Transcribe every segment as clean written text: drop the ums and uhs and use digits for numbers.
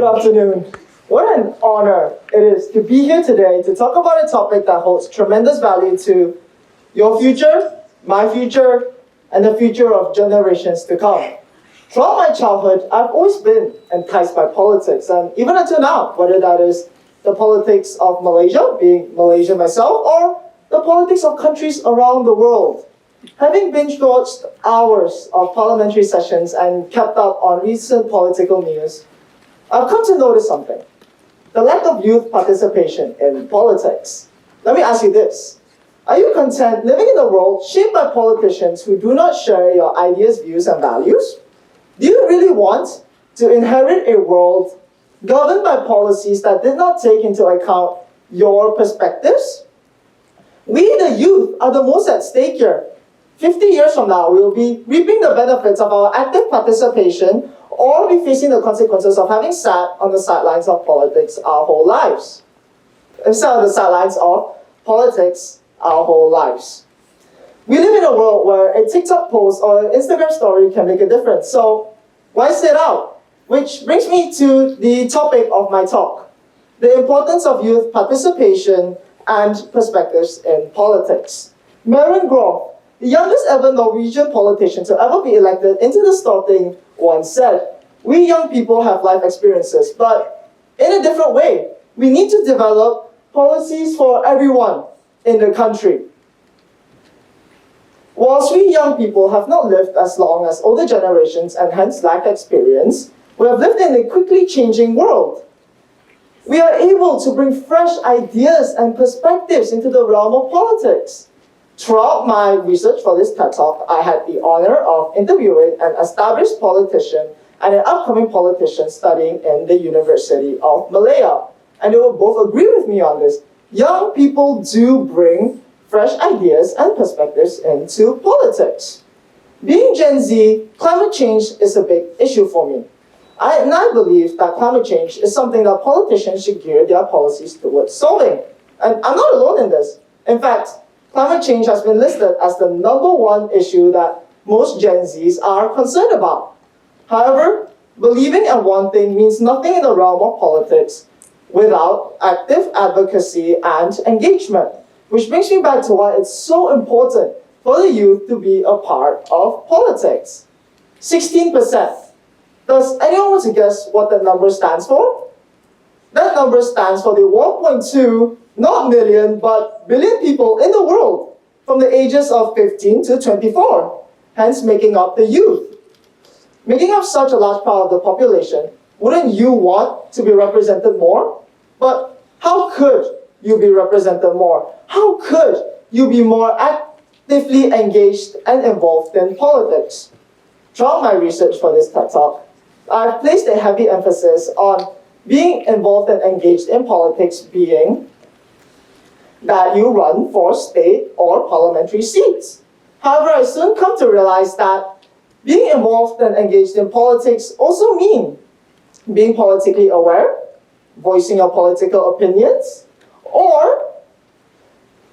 afternoon. What an honor it is to be here today to talk about a topic that holds tremendous value to your future, my future, and the future of generations to come. Throughout my childhood, I've always been enticed by politics, and even until now, whether that is the politics of Malaysia, being Malaysian myself, or the politics of countries around the world. Having binge-watched hours of parliamentary sessions and kept up on recent political news, I've come to notice something: the lack of youth participation in politics. Let me ask you this. Are you content living in a world shaped by politicians who do not share your ideas, views, and values? Do you really want to inherit a world governed by policies that did not take into account your perspectives? We, the youth, are the most at stake here. 50 years from now, we will be reaping the benefits of our active participation or be facing the consequences of having sat on the sidelines of politics our whole lives. Sat on the sidelines of politics our whole lives. We live in a world where a TikTok post or an Instagram story can make a difference. So why sit out? Which brings me to the topic of my talk: the importance of youth participation and perspectives in politics. Maren Groth, the youngest ever Norwegian politician to ever be elected into the Storting, once said, "We young people have life experiences, but in a different way. We need to develop policies for everyone in the country." Whilst we young people have not lived as long as older generations and hence lack experience, we have lived in a quickly changing world. We are able to bring fresh ideas and perspectives into the realm of politics. Throughout my research for this TED Talk, I had the honor of interviewing an established politician and an upcoming politician studying in the University of Malaya. And they will both agree with me on this. Young people do bring fresh ideas and perspectives into politics. Being Gen Z, climate change is a big issue for me. I believe that climate change is something that politicians should gear their policies towards solving. And I'm not alone in this. In fact, climate change has been listed as the #1 issue that most Gen Zs are concerned about. However, believing and wanting means nothing in the realm of politics without active advocacy and engagement. Which brings me back to why it's so important for the youth to be a part of politics. 16%. Does anyone want to guess what that number stands for? That number stands for the 1.2, not million, but billion people in the world from the ages of 15 to 24, hence making up the youth. Making up such a large part of the population, wouldn't you want to be represented more? But how could you be represented more? How could you be more actively engaged and involved in politics? Throughout my research for this TED Talk, I've placed a heavy emphasis on being involved and engaged in politics, being that you run for state or parliamentary seats. However, I soon come to realize that being involved and engaged in politics also means being politically aware, voicing your political opinions, or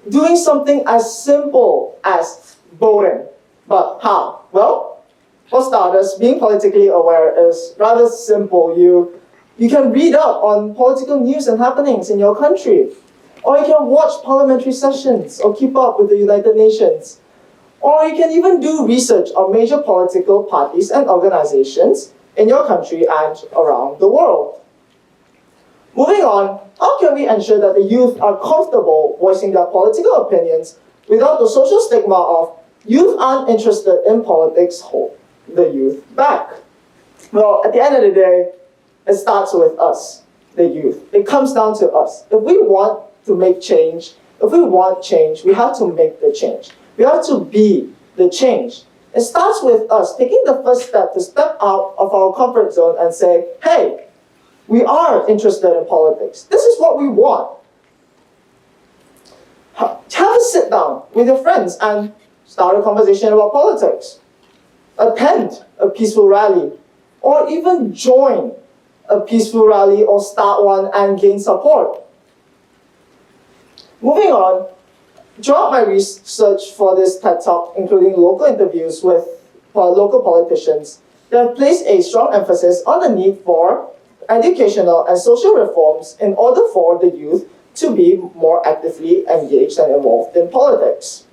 doing something as simple as voting. But how? Well, for starters, being politically aware is rather simple. You can read up on political news and happenings in your country, or you can watch parliamentary sessions or keep up with the United Nations, or you can even do research on major political parties and organizations in your country and around the world. Moving on, how can we ensure that the youth are comfortable voicing their political opinions without the social stigma of youth aren't interested in politics hold the youth back? Well, at the end of the day, it starts with us, the youth. It comes down to us. If we want to make change, if we want change, we have to make the change. We have to be the change. It starts with us taking the first step to step out of our comfort zone and say, hey, we are interested in politics. This is what we want. Have a sit down with your friends and start a conversation about politics. Attend a peaceful rally, or even join a peaceful rally or start one and gain support. Moving on, throughout my research for this TED Talk, including local interviews with local politicians, they have placed a strong emphasis on the need for educational and social reforms in order for the youth to be more actively engaged and involved in politics.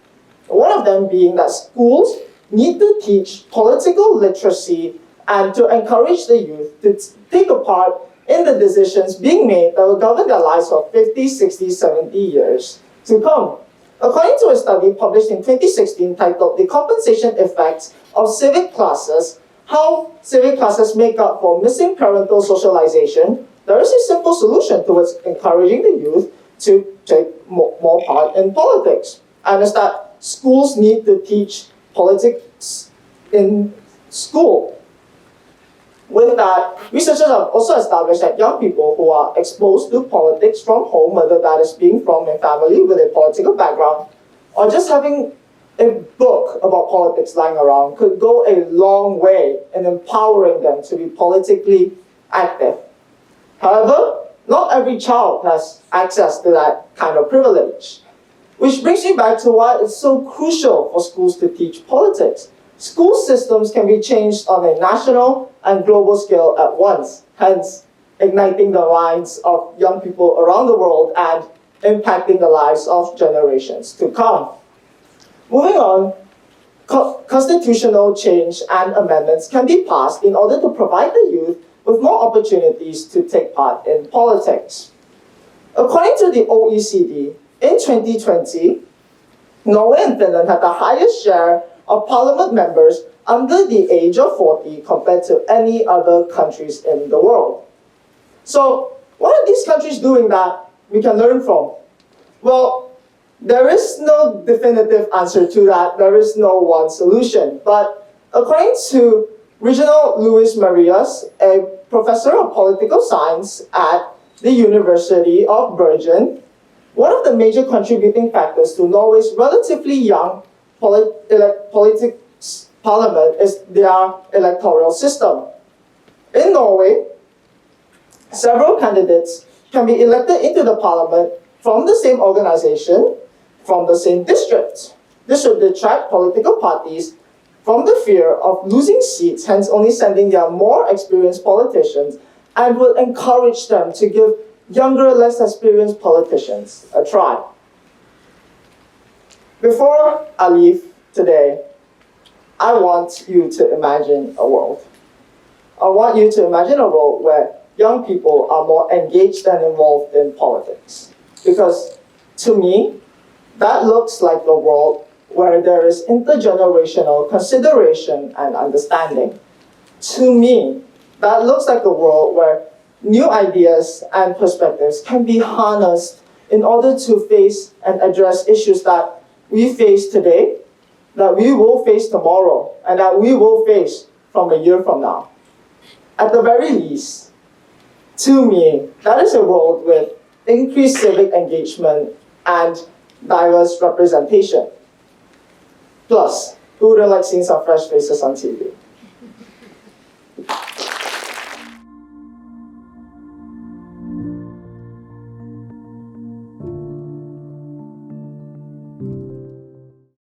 One of them being that schools need to teach political literacy and to encourage the youth to take a part in the decisions being made that will govern their lives for 50, 60, 70 years to come. According to a study published in 2016 titled The Compensation Effects of Civic Classes, How Civic Classes Make Up for Missing Parental Socialization, there is a simple solution towards encouraging the youth to take more part in politics. And it's that schools need to teach politics in school. With that, researchers have also established that young people who are exposed to politics from home, whether that is being from a family with a political background, or just having a book about politics lying around, could go a long way in empowering them to be politically active. However, not every child has access to that kind of privilege. Which brings me back to why it's so crucial for schools to teach politics. School systems can be changed on a national and global scale at once, hence igniting the minds of young people around the world and impacting the lives of generations to come. Moving on, constitutional change and amendments can be passed in order to provide the youth with more opportunities to take part in politics. According to the OECD, in 2020, Norway and Finland had the highest share of parliament members under the age of 40 compared to any other countries in the world. So, what are these countries doing that we can learn from? Well, there is no definitive answer to that. There is no one solution. But according to Reginald Luis Marias, a professor of political science at the University of Bergen, one of the major contributing factors to Norway's relatively young politics parliament is their electoral system. In Norway, several candidates can be elected into the parliament from the same organization, from the same district. This should detract political parties from the fear of losing seats, hence only sending their more experienced politicians, and will encourage them to give younger, less experienced politicians a try. Before I leave today, I want you to imagine a world. I want you to imagine a world where young people are more engaged and involved in politics. Because to me, that looks like a world where there is intergenerational consideration and understanding. To me, that looks like a world where new ideas and perspectives can be harnessed in order to face and address issues that we face today, that we will face tomorrow, and that we will face from a year from now. At the very least, to me, that is a world with increased civic engagement and diverse representation. Plus, who wouldn't like seeing some fresh faces on TV?